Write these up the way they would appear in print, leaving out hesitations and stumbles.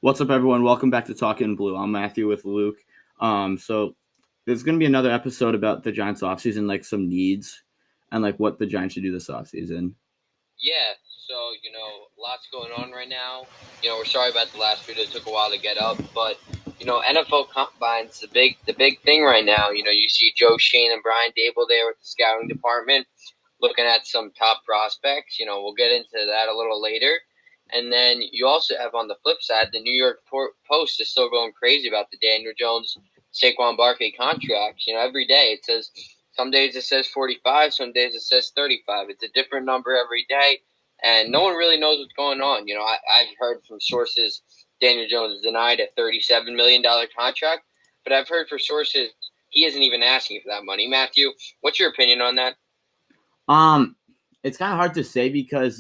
What's up, everyone? Welcome back to Talking Blue. I'm Matthew with Luke. So there's going to be another episode about the Giants offseason, like some needs and like what the Giants should do this offseason. Yeah, so, lots going on right now. We're sorry about the last video. It took a while to get up, but, NFL Combines, the big thing right now. You see Joe Shane and Brian Dable there with the scouting department looking at some top prospects. We'll get into that a little later. And then you also have on the flip side, the New York Post is still going crazy about the Daniel Jones, Saquon Barkley contracts. Every day it says, some days it says 45, some days it says 35. It's a different number every day, and no one really knows what's going on. I've heard from sources Daniel Jones denied a $37 million contract, but I've heard from sources he isn't even asking for that money. Matthew, what's your opinion on that? Um, it's kind of hard to say because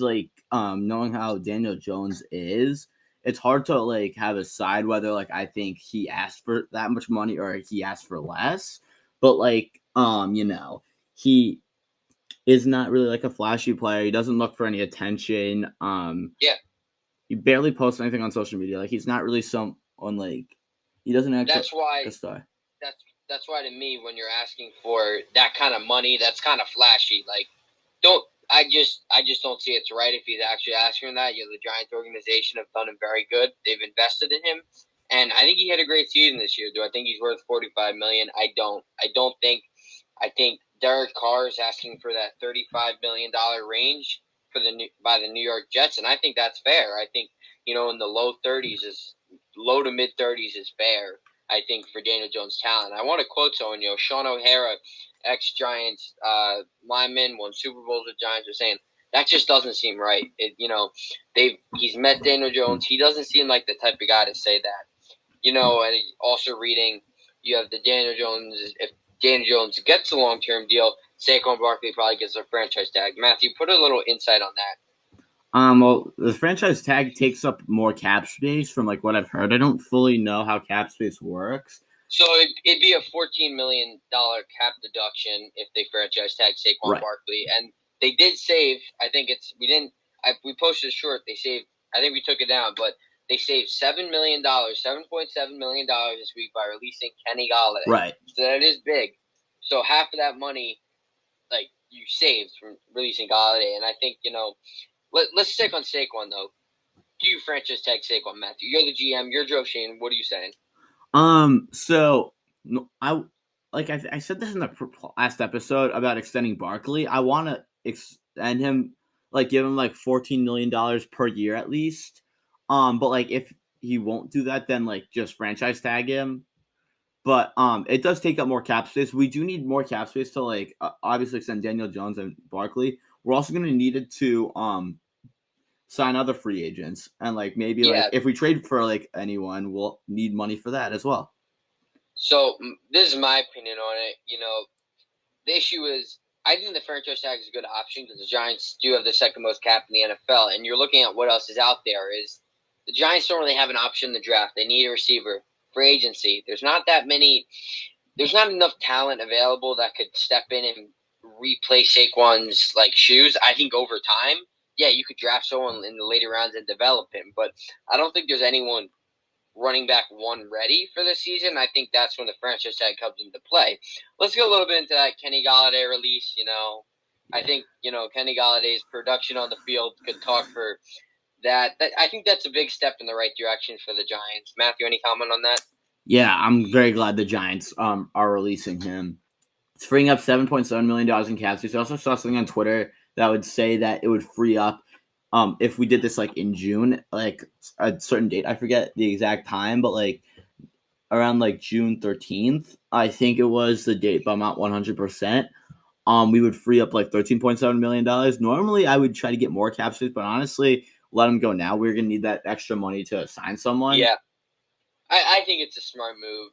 knowing how Daniel Jones is, it's hard to like have a side whether like I think he asked for that much money or he asked for less. But he is not really like a flashy player. He doesn't look for any attention. Yeah. He barely posts anything on social media. Like he's not really someone like he doesn't act That's like why a star. that's why to me, when you're asking for that kind of money, that's kind of flashy. Like, don't I just don't see it's right if he's actually asking for that. The Giants organization have done him very good. They've invested in him, and I think he had a great season this year. Do I think he's worth $45 million? I don't. I think Derek Carr is asking for that $35 million range by the New York Jets, and I think that's fair. I think in the low to mid 30s is fair. I think for Daniel Jones' talent. I want to quote someone. Sean O'Hara, ex-Giants lineman, won Super Bowls with Giants, was saying that just doesn't seem right. He's met Daniel Jones. He doesn't seem like the type of guy to say that. And also reading, you have the Daniel Jones. If Daniel Jones gets a long-term deal, Saquon Barkley probably gets a franchise tag. Matthew, put a little insight on that. Well, the franchise tag takes up more cap space from like what I've heard. I don't fully know how cap space works. So it'd be a $14 million cap deduction if they franchise tag Saquon Right. Barkley, and they did save. I think it's we didn't. We posted a short. They saved. I think we took it down, but they saved $7 million, $7.7 million this week by releasing Kenny Galladay. Right. So that is big. So half of that money, like you saved from releasing Galladay, and I think let's stick on Saquon though. Do you franchise tag Saquon, Matthew? You're the GM. You're Joe Shane. What are you saying? So no, I said this in the last episode about extending Barkley. I want to extend him, like give him like $14 million per year at least. But like if he won't do that, then like just franchise tag him. But it does take up more cap space. We do need more cap space to like obviously extend Daniel Jones and Barkley. We're also going to need it to sign other free agents, and like maybe like Yeah. if we trade for like anyone, we'll need money for that as well. So this is my opinion on it. The issue is I think the franchise tag is a good option because the Giants do have the second most cap in the NFL, and you're looking at what else is out there. Is the Giants don't really have an option in the draft? They need a receiver. Free agency. There's not that many. There's not enough talent available that could step in and replace Saquon's shoes. I think over time, yeah, you could draft someone in the later rounds and develop him, but I don't think there's anyone running back one ready for the season. I think that's when the franchise tag comes into play. Let's go a little bit into that Kenny Galladay release. I think Kenny Galladay's production on the field could talk for that. I think that's a big step in the right direction for the Giants. Matthew, any comment on that? Yeah, I'm very glad the Giants are releasing him. It's freeing up $7.7 million in cap space. I also saw something on Twitter that would say that it would free up if we did this like in June, like a certain date. I forget the exact time, but like around like June 13th, I think it was the date, but I'm not 100%. We would free up like $13.7 million. Normally, I would try to get more cap space, but honestly, let him go now. We're gonna need that extra money to sign someone. Yeah, I think it's a smart move.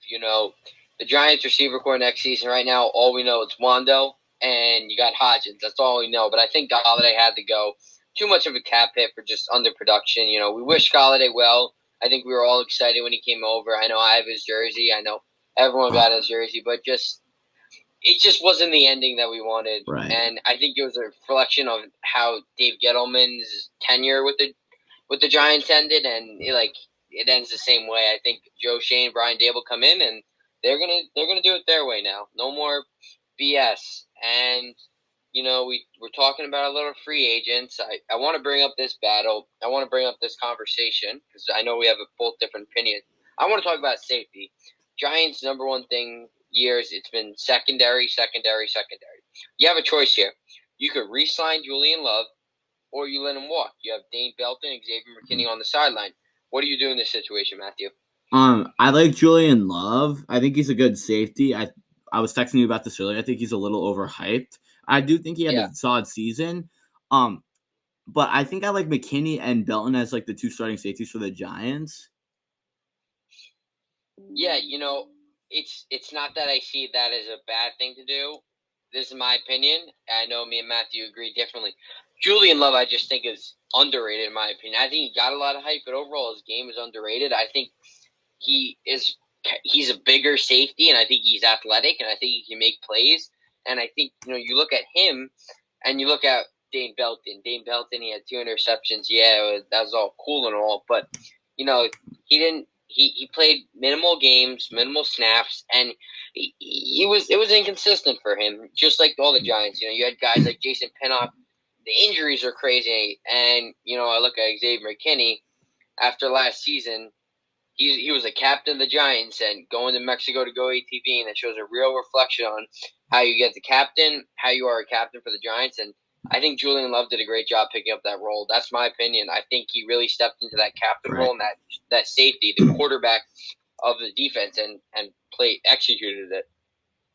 The Giants receiver core next season right now, all we know is Wando and you got Hodgins. That's all we know. But I think Galladay had to go. Too much of a cap hit for just underproduction. We wish Galladay well. I think we were all excited when he came over. I know I have his jersey. I know everyone got his jersey, but it just wasn't the ending that we wanted. Right. And I think it was a reflection of how Dave Gettleman's tenure with the Giants ended, and it ends the same way. I think Joe Shane, Brian Dable come in, and they're gonna do it their way now. No more BS. And we're talking about a little free agents. I want to bring up this battle. I want to bring up this conversation because I know we have a both different opinions. I want to talk about safety. Giants' number one thing years, it's been secondary. You have a choice here. You could re-sign Julian Love, or you let him walk. You have Dane Belton and Xavier McKinney on the sideline. What do you do in this situation, Matthew? I like Julian Love. I think he's a good safety. I was texting you about this earlier. I think he's a little overhyped. I do think he had Yeah. a solid season. But I think I like McKinney and Belton as like the two starting safeties for the Giants. Yeah, it's not that I see that as a bad thing to do. This is my opinion. I know me and Matthew agree differently. Julian Love, I just think is underrated in my opinion. I think he got a lot of hype, but overall his game is underrated. I think he's a bigger safety, and I think he's athletic, and I think he can make plays. And I think you look at him, and you look at Dane Belton. Dane Belton, he had 2 interceptions. Yeah, that was all cool and all, but he didn't. He played minimal games, minimal snaps, and it was inconsistent for him, just like all the Giants. You had guys like Jason Pinnock. The injuries are crazy, and I look at Xavier McKinney after last season. He was a captain of the Giants, and going to Mexico to go ATV, and it shows a real reflection on how you get the captain, how you are a captain for the Giants, and I think Julian Love did a great job picking up that role. That's my opinion. I think he really stepped into that captain role and that safety, the quarterback of the defense, and executed it.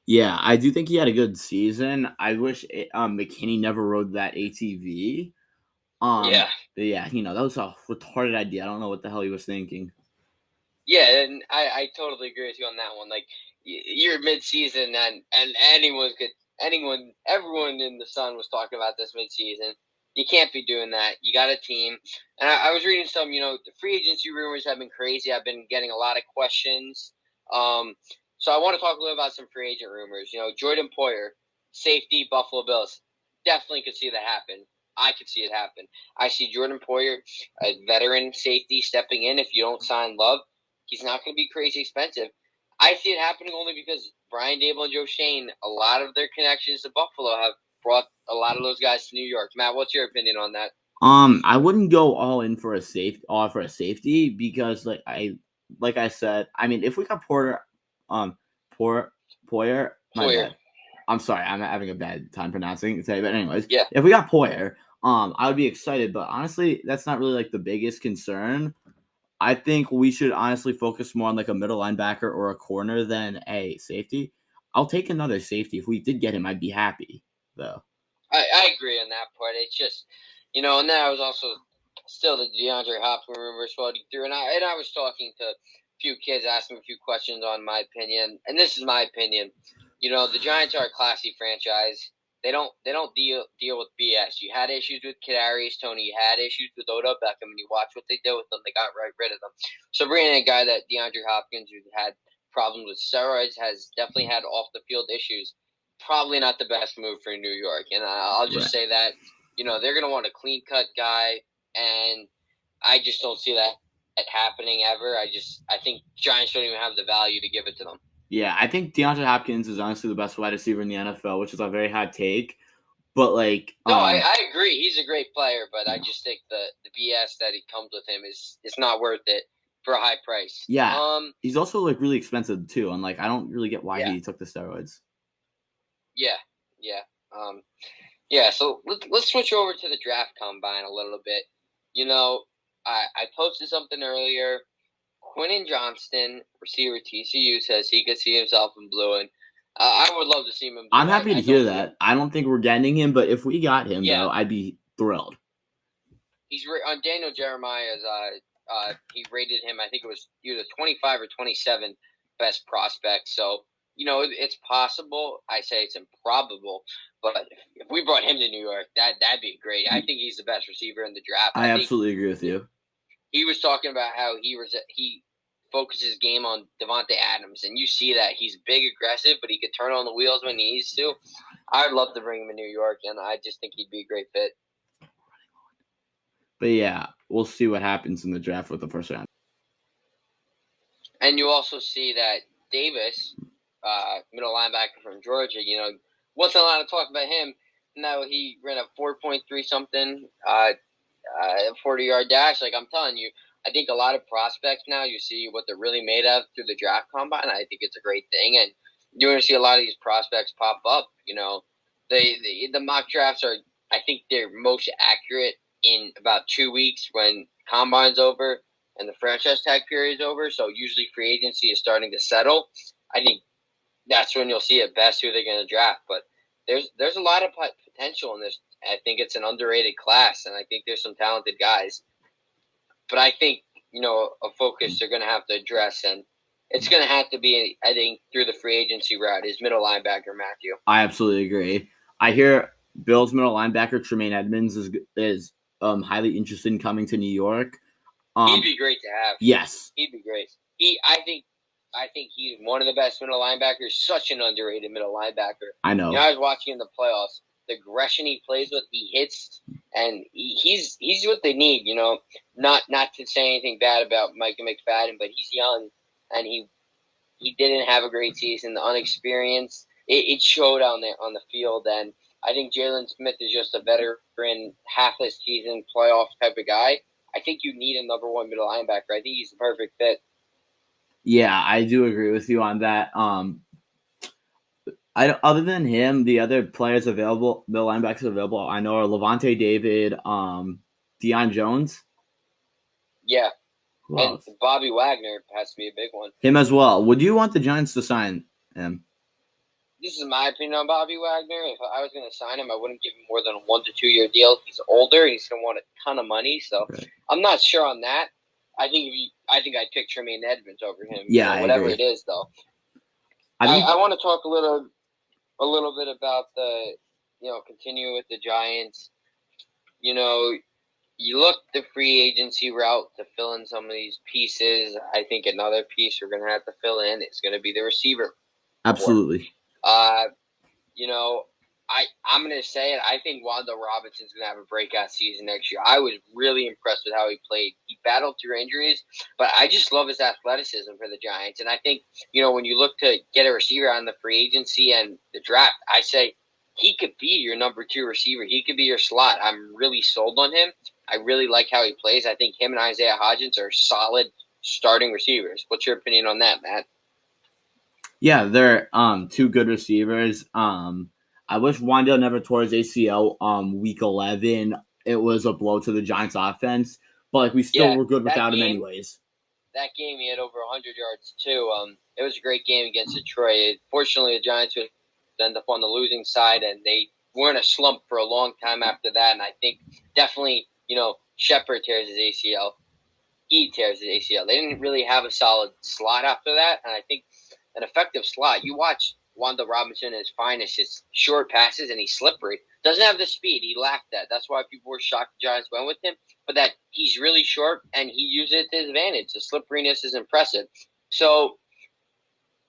Yeah, I do think he had a good season. I wish McKinney never rode that ATV. Yeah. But yeah, that was a retarded idea. I don't know what the hell he was thinking. Yeah, and I totally agree with you on that one. Like, you're mid-season, and everyone in the Sun was talking about this mid-season. You can't be doing that. You got a team. And I was reading some, the free agency rumors have been crazy. I've been getting a lot of questions. So I want to talk a little about some free agent rumors. Jordan Poyer, safety, Buffalo Bills. Definitely could see that happen. I could see it happen. I see Jordan Poyer, a veteran safety, stepping in if you don't sign Love. He's not going to be crazy expensive. I see it happening only because Brian Dable and Joe Shane, a lot of their connections to Buffalo have brought a lot of those guys to New York. Matt, what's your opinion on that? I wouldn't go all in for a safety because like I said, I mean if we got Poyer, my bad. I'm sorry, I'm having a bad time pronouncing it today, but anyways, yeah. If we got Poyer, I would be excited, but honestly, that's not really like the biggest concern. I think we should honestly focus more on like a middle linebacker or a corner than a safety. I'll take another safety. If we did get him, I'd be happy, though. I agree on that part. It's just, and then I was also still the DeAndre Hopkins rumors floating through, and I was talking to a few kids, asking a few questions on my opinion, and this is my opinion. The Giants are a classy franchise. They don't deal with BS. You had issues with Kadarius Toney. You had issues with Odell Beckham, and you watch what they did with them. They got rid of them. So bringing in a guy that DeAndre Hopkins, who had problems with steroids, has definitely had off the field issues. Probably not the best move for New York, and I'll just say that they're going to want a clean cut guy, and I just don't see that happening ever. I think Giants don't even have the value to give it to them. Yeah, I think DeAndre Hopkins is honestly the best wide receiver in the NFL, which is a very hot take. But no, I agree. He's a great player, but I just think the BS that he comes with him is not worth it for a high price. Yeah, he's also like really expensive too, and like I don't really get why he took the steroids. Yeah. Yeah. So let's switch over to the draft combine a little bit. I posted something earlier. Quentin Johnston, receiver TCU, says he could see himself in blue, and I would love to see him in blue. I'm happy to hear that. I don't think we're getting him, but if we got him, though, I'd be thrilled. He's on Daniel Jeremiah's. He rated him. I think it was either 25 or 27 best prospect. So it's possible. I say it's improbable, but if we brought him to New York, that'd be great. I think he's the best receiver in the draft. I absolutely agree with you. He was talking about how he focuses game on Devontae Adams, and you see that he's big, aggressive, but he could turn on the wheels when he needs to. I'd love to bring him to New York, and I just think he'd be a great fit. But yeah, we'll see what happens in the draft with the first round. And you also see that Davis, middle linebacker from Georgia, wasn't a lot of talk about him. Now he ran a 4.3 something 40-yard dash. Like, I'm telling you, I think a lot of prospects now, you see what they're really made of through the draft combine. I think it's a great thing. And you're going to see a lot of these prospects pop up. The mock drafts are, I think they're most accurate in about 2 weeks when combine's over and the franchise tag period is over. So usually free agency is starting to settle. I think that's when you'll see at best who they're going to draft. But there's a lot of potential in this. I think it's an underrated class, and I think there's some talented guys. But I think, a focus they're going to have to address, and it's going to have to be, I think, through the free agency route, is middle linebacker Matthew. I absolutely agree. I hear Bills middle linebacker Tremaine Edmonds is highly interested in coming to New York. He'd be great to have. Yes. He'd be great. I think he's one of the best middle linebackers. Such an underrated middle linebacker. I know. I was watching in the playoffs. The aggression he plays with, he hits, and he's what they need. Not to say anything bad about Micah McFadden, but he's young, and he didn't have a great season. The unexperience, it showed on the field, and I think Jalen Smith is just a veteran, half a season playoff type of guy. I think you need a number one middle linebacker. I think he's the perfect fit. Yeah, I do agree with you on that. Other than him, the other players available, the linebackers available, I know are Levante David, Deion Jones. Yeah, and Bobby Wagner has to be a big one. Him as well. Would you want the Giants to sign him? This is my opinion on Bobby Wagner. If I was going to sign him, I wouldn't give him more than a 1 to 2 year deal. He's older. He's going to want a ton of money. So I'm not sure on that. I think I'd pick Tremaine Edmonds over him. Yeah, whatever it is, though. I want to talk a little bit about the, continue with the Giants. You look the free agency route to fill in some of these pieces. I think another piece we're going to have to fill in is going to be the receiver. Absolutely. I'm going to say it. I think Wan'Dale Robinson's going to have a breakout season next year. I was really impressed with how he played. He battled through injuries, but I just love his athleticism for the Giants. And I think, when you look to get a receiver on the free agency and the draft, I say he could be your number 2 receiver. He could be your slot. I'm really sold on him. I really like how he plays. I think him and Isaiah Hodgins are solid starting receivers. What's your opinion on that, Matt? Yeah, they're 2 good receivers. I wish Wan'Dale never tore his ACL week 11. It was a blow to the Giants offense, but we still were good without him anyways. That game, he had over 100 yards too. It was a great game against Detroit. Fortunately, the Giants would end up on the losing side, and they weren't a slump for a long time after that. And I think definitely, Shepard tears his ACL. He tears his ACL. They didn't really have a solid slot after that, and I think an effective slot. You watch Wan'Dale Robinson at his finest, his short passes, and he's slippery. Doesn't have the speed. He lacked that. That's why people were shocked the Giants went with him. But that he's really short, and he used it to his advantage. The slipperiness is impressive. So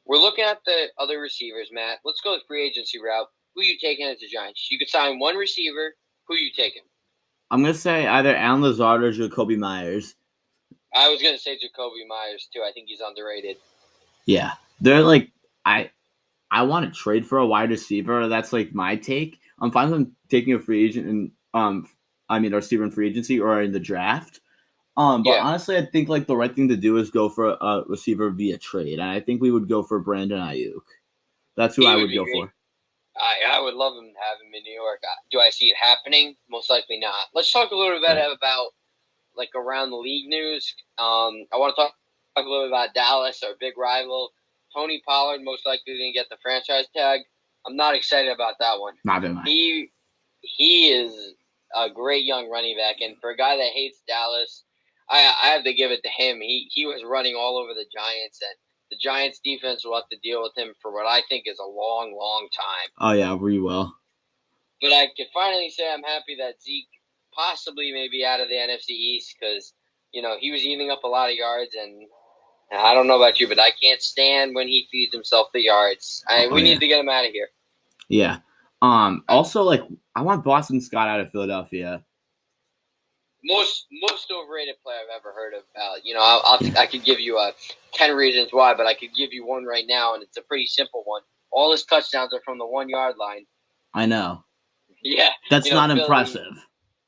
we're looking at the other receivers, Matt. Let's go the free agency route. Who are you taking as the Giants? You could sign one receiver. Who are you taking? I'm going to say either Allen Lazard or Jacoby Myers. I was going to say Jacoby Myers, too. I think he's underrated. Yeah. They're like, I want to trade for a wide receiver. That's like my take. I'm fine with taking a free agent and a receiver in free agency or in the draft. But honestly, I think like the right thing to do is go for a receiver via trade, and I think we would go for Brandon Ayuk. That's who I would go for. I would love him to have him in New York. Do I see it happening? Most likely not. Let's talk a little bit about like around the league news. I want to talk a little bit about Dallas, our big rival. Tony Pollard most likely going to get the franchise tag. I'm not excited about that one. Not am I. He is a great young running back, and for a guy that hates Dallas, I have to give it to him. He was running all over the Giants, and the Giants defense will have to deal with him for what I think is a long, long time. Oh yeah, we will. But I can finally say I'm happy that Zeke possibly may be out of the NFC East because he was eating up a lot of yards, and I don't know about you, but I can't stand when he feeds himself the yards. We need to get him out of here. Yeah. Also, like, I want Boston Scott out of Philadelphia. Most overrated player I've ever heard of. I could give you a 10 reasons why, but I could give you one right now, and it's a pretty simple one. All his touchdowns are from the 1 yard line. I know. Yeah. That's not Philly, impressive.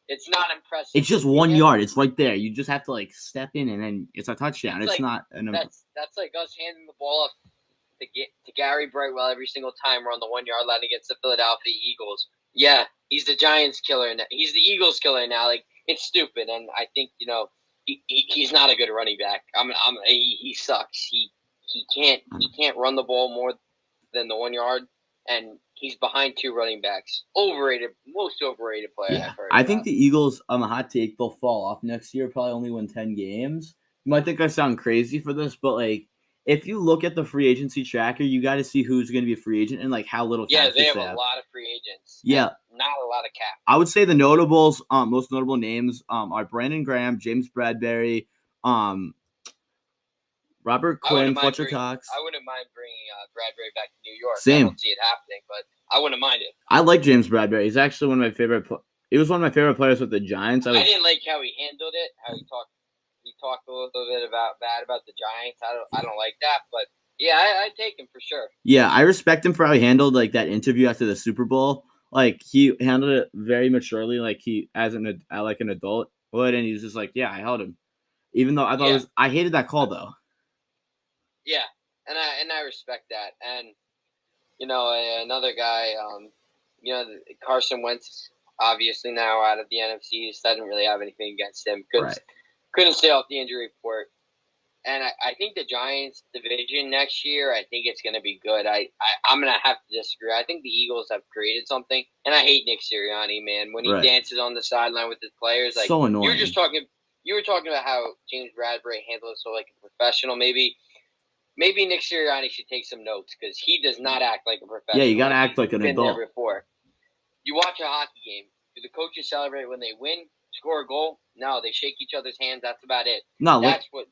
It's not impressive. It's just 1 yard. It's right there. You just have to like step in and then it's a touchdown. It's not an that's like us handing the ball off to Gary Brightwell every single time we're on the 1 yard line against the Philadelphia Eagles. Yeah, he's the Giants killer. He's the Eagles killer now. Like, it's stupid, and I think he's not a good running back. He sucks. He can't run the ball more than the 1 yard, and he's behind two running backs. Overrated, most overrated player I've heard. I think the Eagles, on a hot take, they'll fall off next year. Probably only win 10 games. You might think I sound crazy for this, but like, if you look at the free agency tracker, you got to see who's going to be a free agent and like how little cap they have a lot of free agents. Yeah, not a lot of cap. I would say the notables, most notable names, are Brandon Graham, James Bradbury, Robert Quinn, Fletcher Cox. I wouldn't mind bringing Bradbury back to New York. Same. I don't see it happening, but I wouldn't mind it. I like James Bradbury. He's actually one of my favorite. He was one of my favorite players with the Giants. I didn't like how he handled it. How he talked. He talked a little bit bad about the Giants. I don't like that, but yeah, I take him for sure. Yeah, I respect him for how he handled like that interview after the Super Bowl. Like he handled it very maturely, like he as an adult would, and he's just like, yeah, I held him, even though I thought I hated that call though. Yeah, and I respect that, and another guy, Carson Wentz, obviously now out of the NFC, doesn't really have anything against him. Couldn't stay off the injury report. And I think the Giants division next year, I think it's going to be good. I'm going to have to disagree. I think the Eagles have created something. And I hate Nick Sirianni, man. When he dances on the sideline with his players. Like, so annoying. You were talking about how James Bradbury handled it so like a professional. Maybe Nick Sirianni should take some notes because he does not act like a professional. Yeah, you got to act like an adult. There before. You watch a hockey game. Do the coaches celebrate when they win, score a goal? No, they shake each other's hands. That's about it. No, that's what.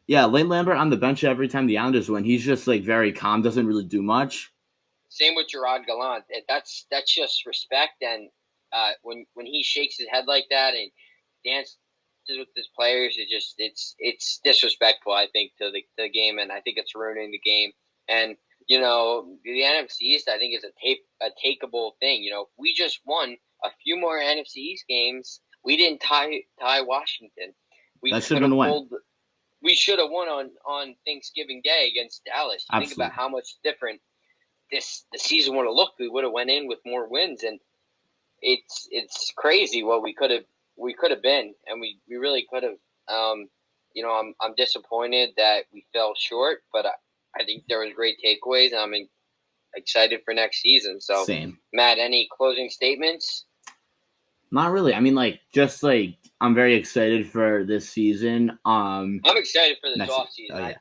Yeah, Lane Lambert on the bench every time the Islanders win. He's just like very calm, doesn't really do much. Same with Gerard Gallant. That's just respect, and when he shakes his head like that and dances with his players, it's disrespectful. I think to the game, and I think it's ruining the game. And the NFC East, I think, is a takeable thing. We just won a few more NFC East games. We didn't tie Washington. That should have been a win. We should have won on Thanksgiving Day against Dallas. Think about how much different the season would have looked. We would have went in with more wins, and it's crazy what we could have been, and we really could have. I'm disappointed that we fell short, but I think there was great takeaways, and I'm excited for next season. So, same. Matt, any closing statements? Not really. I mean, I'm very excited for this season. I'm excited for this offseason. Oh, yeah.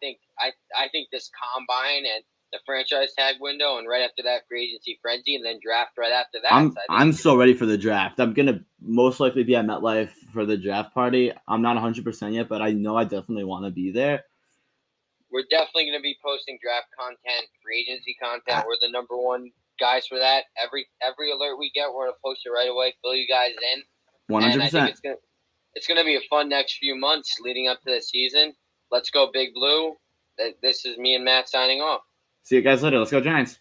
I think this combine and the franchise tag window, and right after that, free agency frenzy, and then draft right after that. I'm so ready for the draft. I'm gonna most likely be at MetLife for the draft party. I'm not 100% yet, but I know I definitely want to be there. We're definitely going to be posting draft content, free agency content. We're the number one guys for that. Every alert we get, we're going to post it right away, fill you guys in. 100%. And I think it's going to be a fun next few months leading up to the season. Let's go Big Blue. This is me and Matt signing off. See you guys later. Let's go Giants.